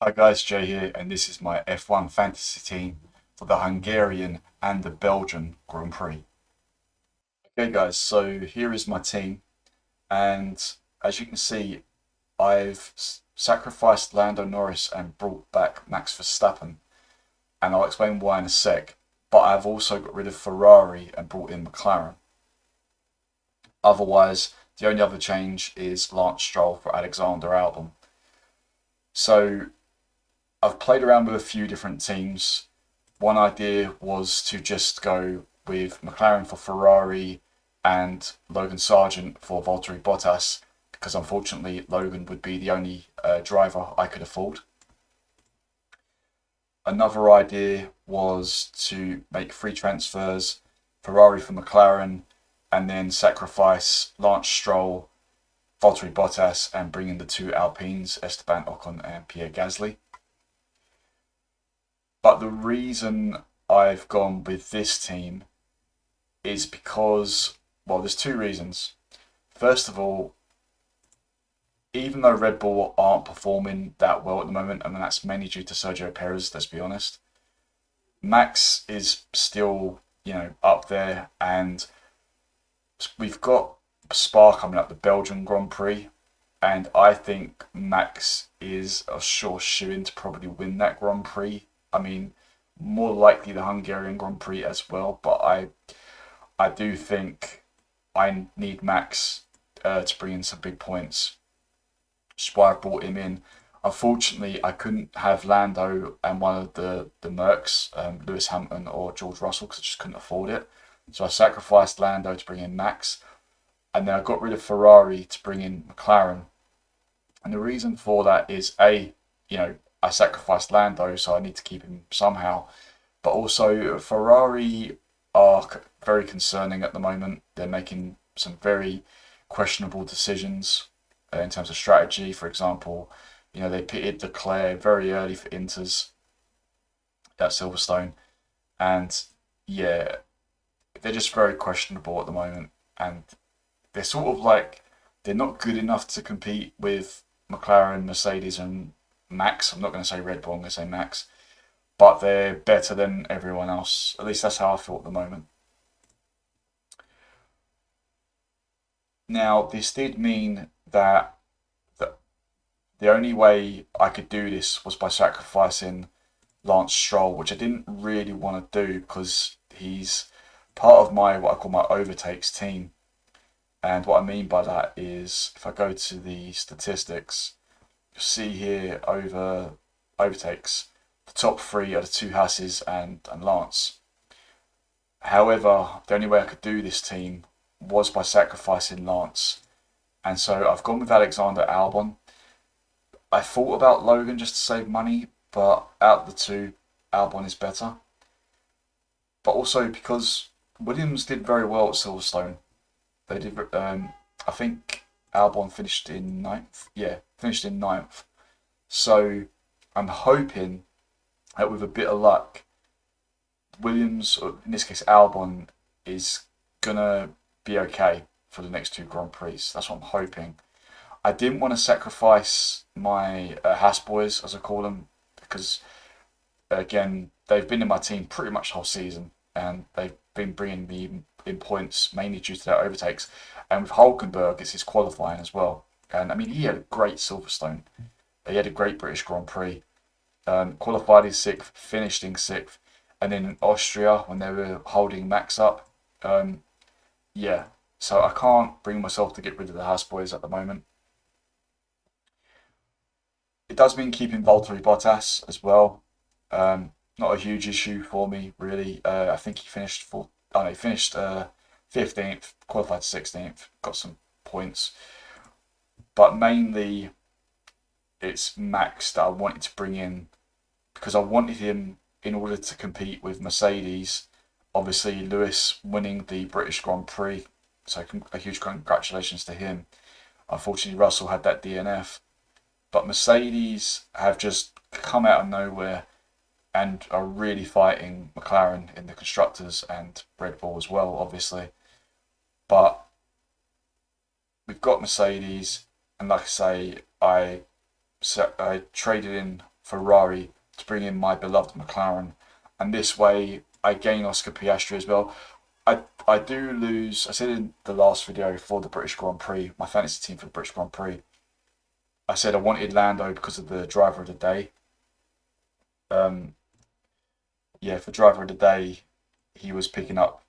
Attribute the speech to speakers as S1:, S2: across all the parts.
S1: Hi guys, Jay here, and this is my F1 fantasy team for the Hungarian and the Belgian Grand Prix. Okay guys, so here is my team, and as you can see, I've sacrificed Lando Norris and brought back Max Verstappen, and I'll explain why in a sec, but I've also got rid of Ferrari and brought in McLaren. Otherwise, the only other change is Lance Stroll for Alexander Albon. So I've played around with a few different teams. One idea was to just go with McLaren for Ferrari and Logan Sargent for Valtteri Bottas, because unfortunately Logan would be the only driver I could afford. Another idea was to make free transfers, Ferrari for McLaren, and then sacrifice Lance Stroll, Valtteri Bottas, and bring in the two Alpines, Esteban Ocon and Pierre Gasly. But the reason I've gone with this team is because, well, there's two reasons. First of all, even though Red Bull aren't performing that well at the moment, and that's mainly due to Sergio Perez, let's be honest, Max is still, up there, and we've got Spa coming up, the Belgian Grand Prix, and I think Max is a sure shoo-in to probably win that Grand Prix. I mean, more likely the Hungarian Grand Prix as well, but I do think I need Max to bring in some big points. Which is why I brought him in. Unfortunately, I couldn't have Lando and one of the Mercs, Lewis Hamilton or George Russell, because I just couldn't afford it. So I sacrificed Lando to bring in Max, and then I got rid of Ferrari to bring in McLaren. And the reason for that is I sacrificed Lando, so I need to keep him somehow. But also, Ferrari are very concerning at the moment. They're making some very questionable decisions in terms of strategy. For example, they pitted Leclerc very early for Inters at Silverstone, and yeah, they're just very questionable at the moment. And they're sort of like they're not good enough to compete with McLaren, Mercedes, and Max. I'm not going to say Red Bull, I'm going to say Max. But they're better than everyone else. At least that's how I feel at the moment. Now, this did mean that the only way I could do this was by sacrificing Lance Stroll, which I didn't really want to do because he's part of my what I call my overtakes team. And what I mean by that is if I go to the statistics, you'll see here over overtakes, the top three are the two Hasses and Lance. However, the only way I could do this team was by sacrificing Lance. And so I've gone with Alexander Albon. I thought about Logan just to save money, but out of the two, Albon is better. But also because Williams did very well at Silverstone. They did. I think Albon finished in ninth. Yeah, finished in ninth. So I'm hoping that with a bit of luck, Williams, or in this case Albon, is gonna be okay for the next two Grand Prix. That's what I'm hoping. I didn't want to sacrifice my Haas boys, as I call them, because again they've been in my team pretty much the whole season, and they've been bringing me in points mainly due to their overtakes. And with Hulkenberg, it's his qualifying as well. And I mean, he had a great Silverstone. He had a great British Grand Prix. Qualified in sixth, finished in sixth, and then in Austria when they were holding Max up. Yeah, so I can't bring myself to get rid of the Haas boys at the moment. It does mean keeping Valtteri Bottas as well. Not a huge issue for me really. I think he finished fourth. Oh no, he finished 15th, qualified 16th, got some points. But mainly, it's Max that I wanted to bring in because I wanted him in order to compete with Mercedes. Obviously, Lewis winning the British Grand Prix, so a huge congratulations to him. Unfortunately, Russell had that DNF, but Mercedes have just come out of nowhere and are really fighting McLaren in the constructors and Red Bull as well, obviously. But we've got Mercedes, and like I say, I traded in Ferrari to bring in my beloved McLaren, and this way I gain Oscar Piastri as well. I do lose, I said in the last video for the British Grand Prix, my fantasy team for the British Grand Prix, I said I wanted Lando because of the driver of the day. Yeah, for driver of the day, he was picking up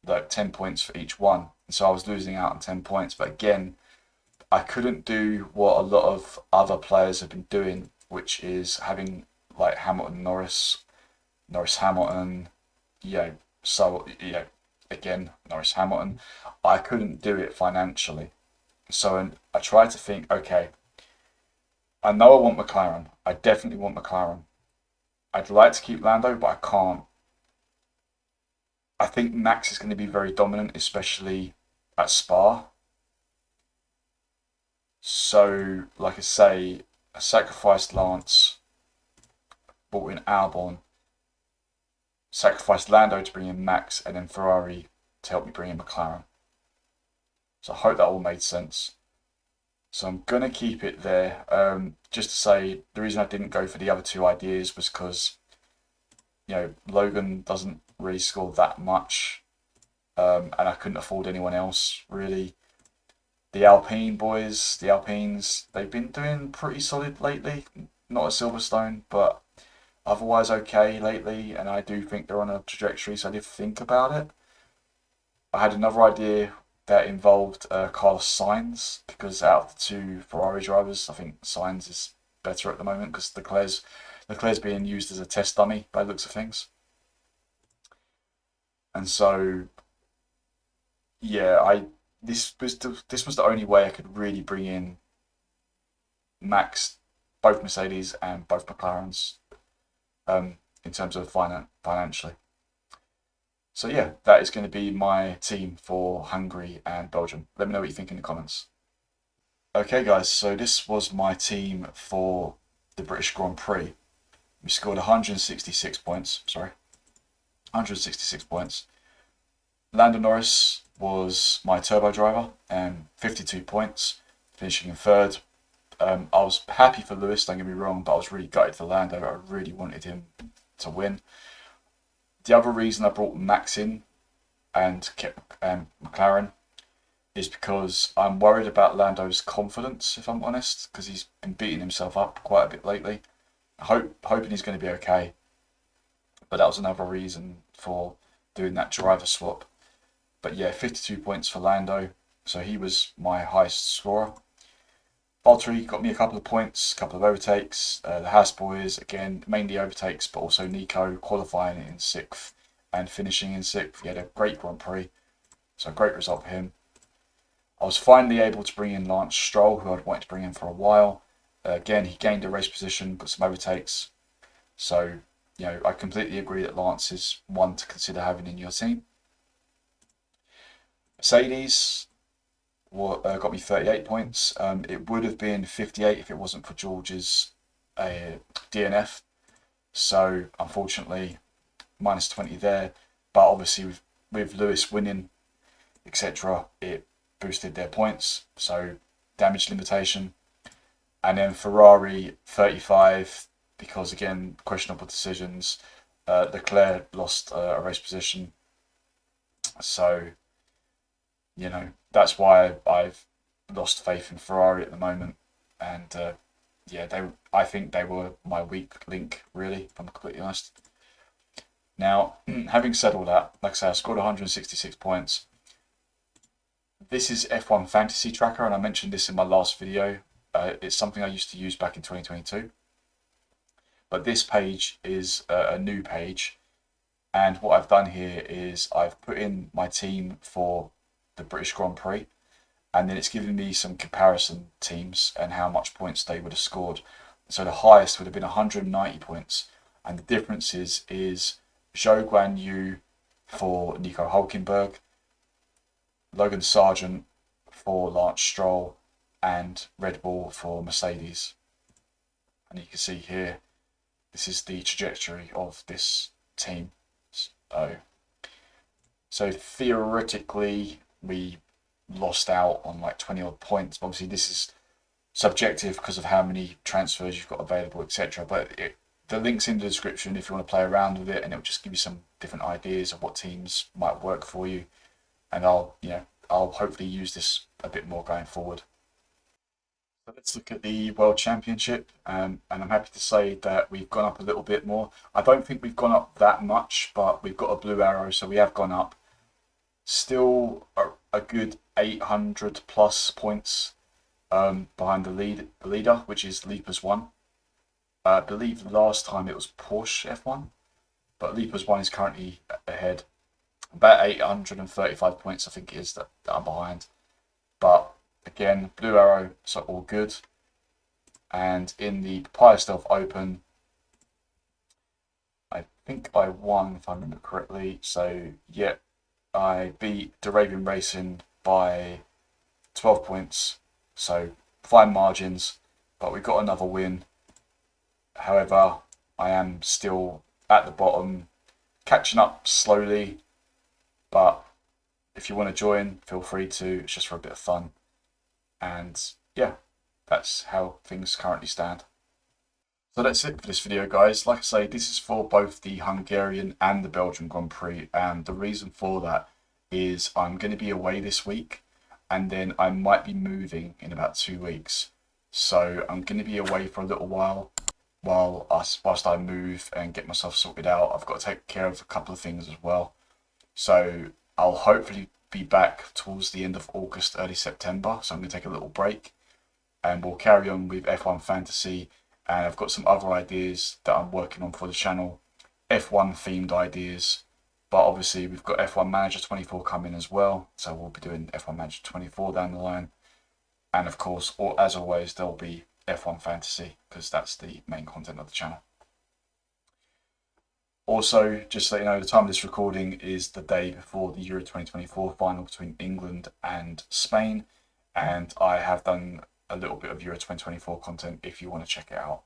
S1: like 10 points for each one, and so I was losing out on 10 points. But again, I couldn't do what a lot of other players have been doing, which is having like Hamilton, Norris, Hamilton, so again, Norris, Hamilton. I couldn't do it financially. So I tried to think, okay, I know I want McLaren. I definitely want McLaren. I'd like to keep Lando, but I can't. I think Max is going to be very dominant, especially at Spa. So, like I say, I sacrificed Lance, brought in Albon, sacrificed Lando to bring in Max, and then Ferrari to help me bring in McLaren. So I hope that all made sense. So I'm going to keep it there. Just to say, the reason I didn't go for the other two ideas was because, Logan doesn't really score that much, and I couldn't afford anyone else, really. The Alpine boys, the Alpines, they've been doing pretty solid lately. Not at Silverstone, but otherwise okay lately, and I do think they're on a trajectory, so I did think about it. I had another idea that involved Carlos Sainz, because out of the two Ferrari drivers, I think Sainz is better at the moment because Leclerc's being used as a test dummy by the looks of things. And so, yeah, this was the only way I could really bring in Max, both Mercedes and both McLarens, in terms of financially. So yeah, that is going to be my team for Hungary and Belgium. Let me know what you think in the comments. Okay guys, so this was my team for the British Grand Prix. We scored 166 points, 166 points. Lando Norris was my turbo driver, and 52 points, finishing in third. I was happy for Lewis, don't get me wrong, but I was really gutted for Lando. I really wanted him to win. The other reason I brought Max in and kept McLaren is because I'm worried about Lando's confidence, if I'm honest, because he's been beating himself up quite a bit lately. Hoping he's going to be okay, but that was another reason for doing that driver swap. But yeah, 52 points for Lando, so he was my highest scorer. Valtteri got me a couple of points, a couple of overtakes. The Haas boys, again, mainly overtakes, but also Nico qualifying in 6th and finishing in 6th. He had a great Grand Prix, so a great result for him. I was finally able to bring in Lance Stroll, who I'd wanted to bring in for a while. Again, he gained a race position, got some overtakes. So, I completely agree that Lance is one to consider having in your team. Mercedes got me 38 points. It would have been 58 if it wasn't for George's DNF. So, unfortunately, minus 20 there. But obviously, with Lewis winning, etc., it boosted their points. So, damage limitation. And then Ferrari 35, because again, questionable decisions. Leclerc lost a race position. So, that's why I've lost faith in Ferrari at the moment. And I think they were my weak link, really, if I'm completely honest. Now, having said all that, like I say, I scored 166 points. This is F1 Fantasy Tracker, and I mentioned this in my last video. It's something I used to use back in 2022. But this page is a new page. And what I've done here is I've put in my team for the British Grand Prix. And then it's given me some comparison teams and how much points they would have scored. So the highest would have been 190 points. And the difference is Zhou Guan Yu for Nico Hülkenberg, Logan Sargent for Lance Stroll, and Red Bull for Mercedes. And you can see here, this is the trajectory of this team. So theoretically, we lost out on like 20 odd points. But obviously, this is subjective because of how many transfers you've got available, etc. But the link's in the description if you want to play around with it, and it'll just give you some different ideas of what teams might work for you. And I'll hopefully use this a bit more going forward. So let's look at the World Championship, and I'm happy to say that we've gone up a little bit more. I don't think we've gone up that much, but we've got a blue arrow, so we have gone up. Still a good 800 plus points behind the leader, which is Leapers 1. I believe last time it was Porsche F1, but Leapers 1 is currently ahead. About 835 points, I think it is, that I'm behind. But again, blue arrow, so all good. And in the Papaya-Stealth Open, I think I won, if I remember correctly. So yeah, I beat DelermainSports Racing by 12 points. So fine margins, but we got another win. However, I am still at the bottom, catching up slowly. But if you want to join, feel free to. It's just for a bit of fun. And yeah, that's how things currently stand. So that's it for this video, guys. Like I say, this is for both the Hungarian and the Belgian Grand Prix, and the reason for that is I'm going to be away this week, and then I might be moving in about 2 weeks. So I'm going to be away for a little while whilst I move and get myself sorted out. I've got to take care of a couple of things as well. So I'll hopefully be back towards the end of August, early September. So I'm going to take a little break, and we'll carry on with F1 Fantasy. And I've got some other ideas that I'm working on for the channel, F1 themed ideas. But obviously we've got F1 Manager 24 coming as well. So we'll be doing F1 Manager 24 down the line. And of course, as always, there'll be F1 Fantasy, because that's the main content of the channel. Also, just so you know, the time of this recording is the day before the Euro 2024 final between England and Spain, and I have done a little bit of Euro 2024 content if you want to check it out.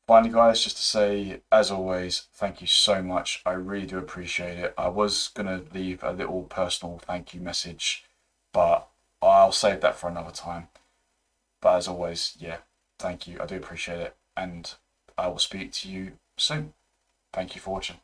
S1: Finally, guys, just to say, as always, thank you so much. I really do appreciate it. I was going to leave a little personal thank you message, but I'll save that for another time. But as always, yeah, thank you. I do appreciate it, and I will speak to you soon. Thank you for watching.